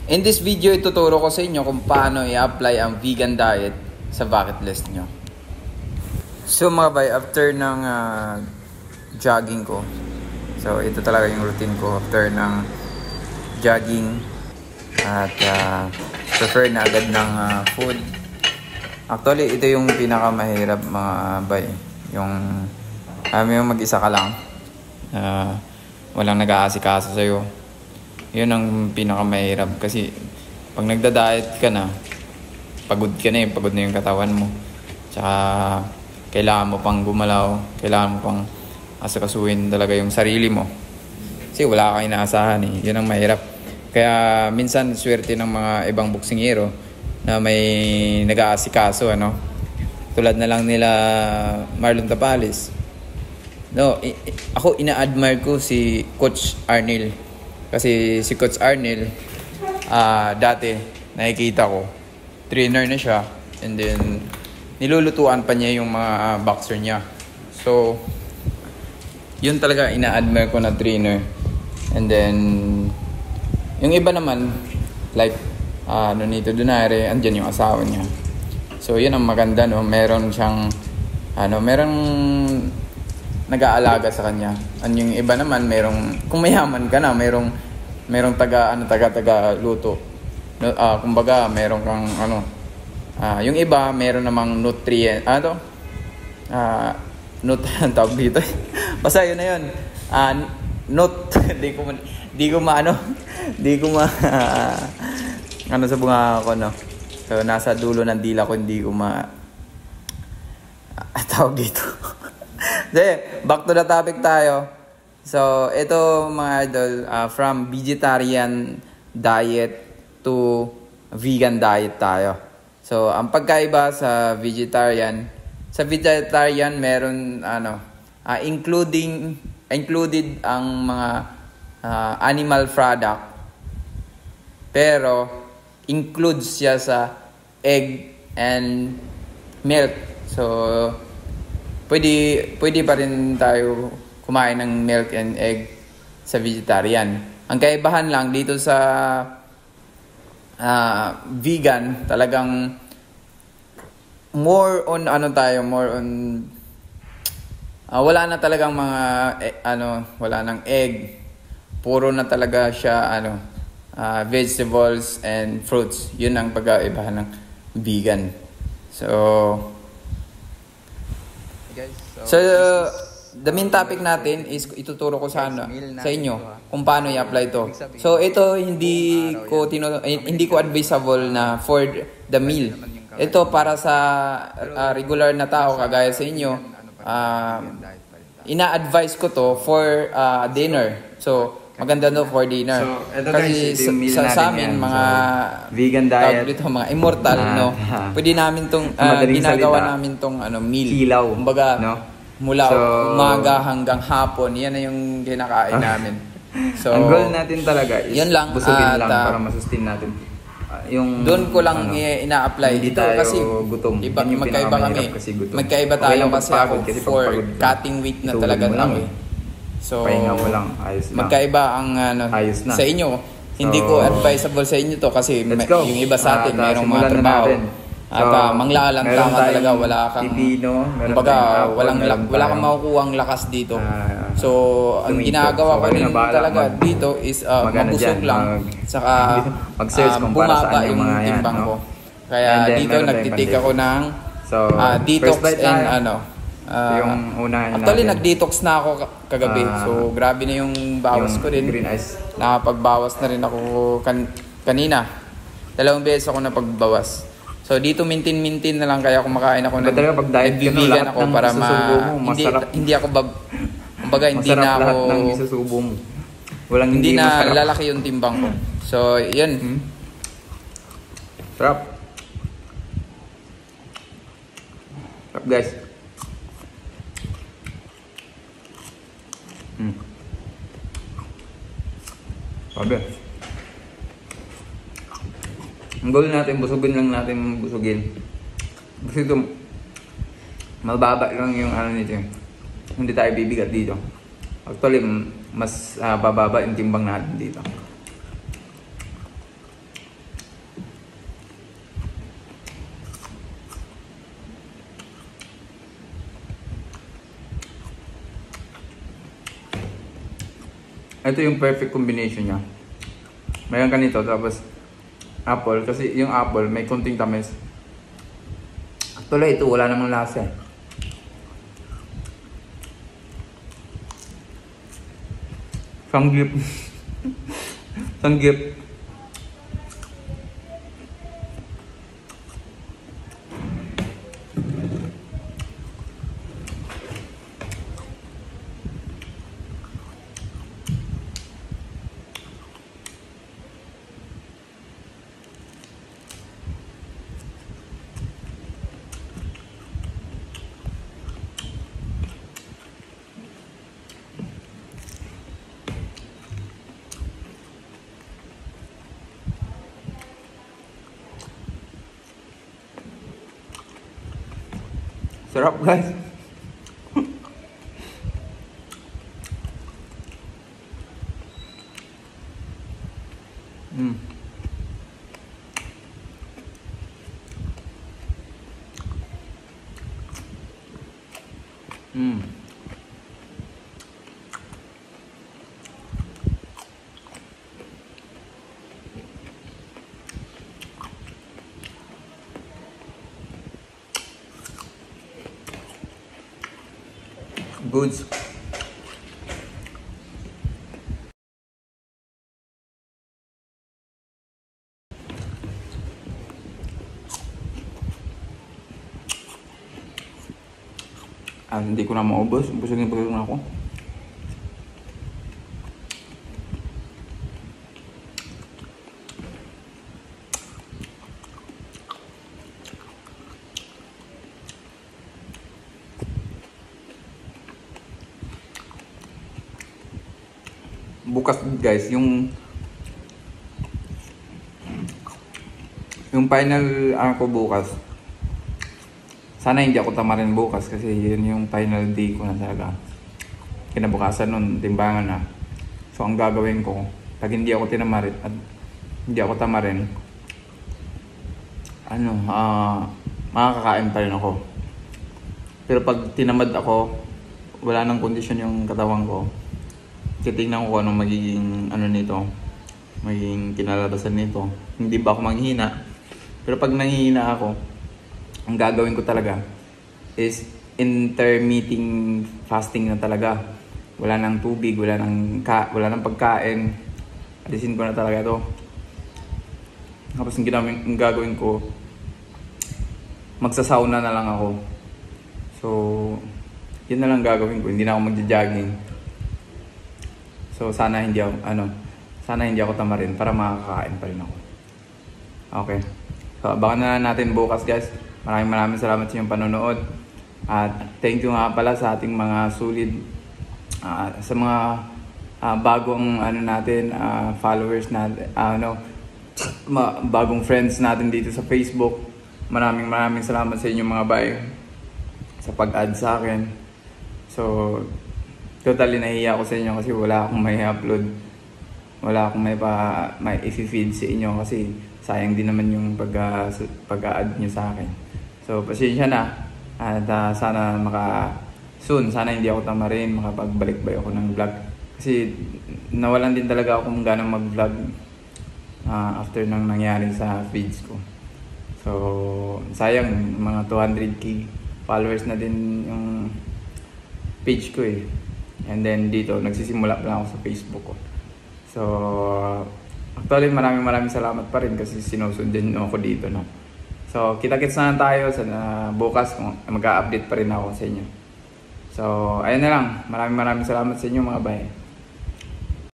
In this video, ituturo ko sa inyo kung paano i-apply ang vegan diet sa bucket list nyo. So mga bay, after ng jogging ko, so ito talaga yung routine ko after ng jogging at prefer na agad ng food. Actually, ito yung pinakamahirap mga bay. Yung mag-isa ka lang, walang nag-aasikaso sa'yo. Yun ang pinakamahirap kasi pag nagda-diet ka na, pagod na yung katawan mo. Tsaka kailangan mo pang gumalaw, kailangan mo pang asakasuhin talaga yung sarili mo. Kasi wala kang inaasahan eh. Yun ang mahirap. Kaya minsan swerte ng mga ibang boksingero na may nag-aasikaso, ano. Tulad na lang nila Marlon Tapales. No, ako ina-admire ko si Coach Arnel. Kasi si Coach Arnel, dati nakikita ko, trainer na siya, and then nilulutuan pa niya yung mga boxer niya. So, yun talaga ina-admire ko na trainer. And then, yung iba naman, like Nonito Donaire, andyan yung asawa niya. So, yun ang maganda, no? Meron siyang, merong nag-aalaga sa kanya. And yung iba naman, kung mayaman ka na, merong taga luto. Kumbaga, meron kang yung iba, meron namang nutrient, tawag dito. Basta yun na yun. Di ko sa bunga ko, no. So, nasa dulo ng dila ko, hindi ko tawag dito. Back to the topic tayo. So, ito mga idol, from vegetarian diet to vegan diet tayo. So, ang pagkaiba sa vegetarian meron included ang mga animal product, pero includes siya sa egg and milk. So, pwede pa rin tayo kumain ng milk and egg sa vegetarian. Ang kaibahan lang dito sa vegan, talagang wala na talagang wala nang egg. Puro na talaga siya vegetables and fruits. Yun ang pagkaibahan ng vegan. So the main topic natin is ituturo ko sa inyo kung paano i-apply ito. So ito hindi ko advisable na for the meal. Ito para sa regular na tao kagaya sa inyo. Ina-advise ko to for dinner. So maganda no for dinner. So, kasi sa amin mga vegan diet dito, mga immortal, no. Pwede namin tong ginagawa namin tong meal. Kilaw, kumbaga, no? Mula umaga hanggang hapon, yan na yung kinakain namin. So, ang goal natin talaga is yan lang, busugin lang para masustain natin. Doon ko lang ina-apply dito kasi gutom. Magkaiba kami. Magkaiba tayo kasi ako for cutting weight na talaga lang eh. So, pahinga mo lang, ayos lang. Magkaiba ang sa inyo. Hindi ko advisable sa inyo to kasi yung iba sa atin mayroong mga trabaho. At manglalantama talaga, wala kang kumbaga, wala kang makukuhang lakas dito. So, ang ginagawa ko rin talaga dito is mabusog lang, saka bumaba yung timbang ko. Kaya dito nagtitik ako ng detox and actually nag-detox na ako kagabi. So, grabe na yung bawas ko din. Nakapagbawas na rin ako kanina. 2 beses ako napagbawas. So dito maintain na lang, kaya kumakain ako ng vegan ako para hindi ako kumbaga hindi na ako hindi na lalaki yung timbang ko. So yun. Sarap guys. Sabi. Ang goal natin, busugin. Kasi ito, mababa lang yung nito. Hindi tayo bibigat dito. Actually, mas bababa yung timbang natin dito. ito yung perfect combination niya. Mayroon ka nito, tapos apple. Kasi yung apple, may konting tamis. Actually, ito, wala namang lasa eh. Sanggip. Sanggip. Sarap guys. Mm. Mm. Goods. Hindi ko na maubos. Busog na ako. Bukas guys, yung final ko bukas. Sana hindi ako tamarin bukas kasi yun yung final day ko na talaga. Kinabukasan nun, timbangan na. So ang gagawin ko, pag hindi ako tinamarin at hindi ako tamarin, makakakain pa rin ako. Pero pag tinamad ako, wala nang kondisyon yung katawan ko. Titignan ko anong magiging magiging kinalabasan nito. Hindi ba ako manghihina? Pero pag nanghihina ako, ang gagawin ko talaga is intermittent fasting na talaga. Wala nang tubig, wala nang pagkain. Alisin ko na talaga to. Tapos ang gagawin ko, magsasauna na lang ako. So, yun na lang gagawin ko. Hindi na ako magja-jogging. So, sana hindi ako tamarin para makakain pa rin ako. Okay. So, abangan na natin bukas guys. Maraming salamat sa inyong panonood. At thank you nga pala sa ating mga solid, sa mga bagong followers natin, bagong friends natin dito sa Facebook. Maraming salamat sa inyong mga bay sa pag-add sa akin. So, totally nahihiya ako sa inyo kasi wala akong may upload. Wala akong may i-feed sa inyo kasi sayang din naman yung pag-add nyo sa akin. So, pasensya na. At sana soon, sana hindi ako tamarin, makapagbalik-balik ako ng vlog. Kasi nawalan din talaga ako kung ganang mag-vlog after nang nangyari sa feeds ko. So, sayang, mga 200k followers na din yung page ko eh. And then dito, nagsisimula pa lang ako sa Facebook ko. So, actually maraming salamat pa rin kasi sinusundan nyo ako dito, no? So, kita-kits na tayo sa bukas kung mag-update pa rin ako sa inyo. So, ayun na lang. Maraming salamat sa inyo mga bay.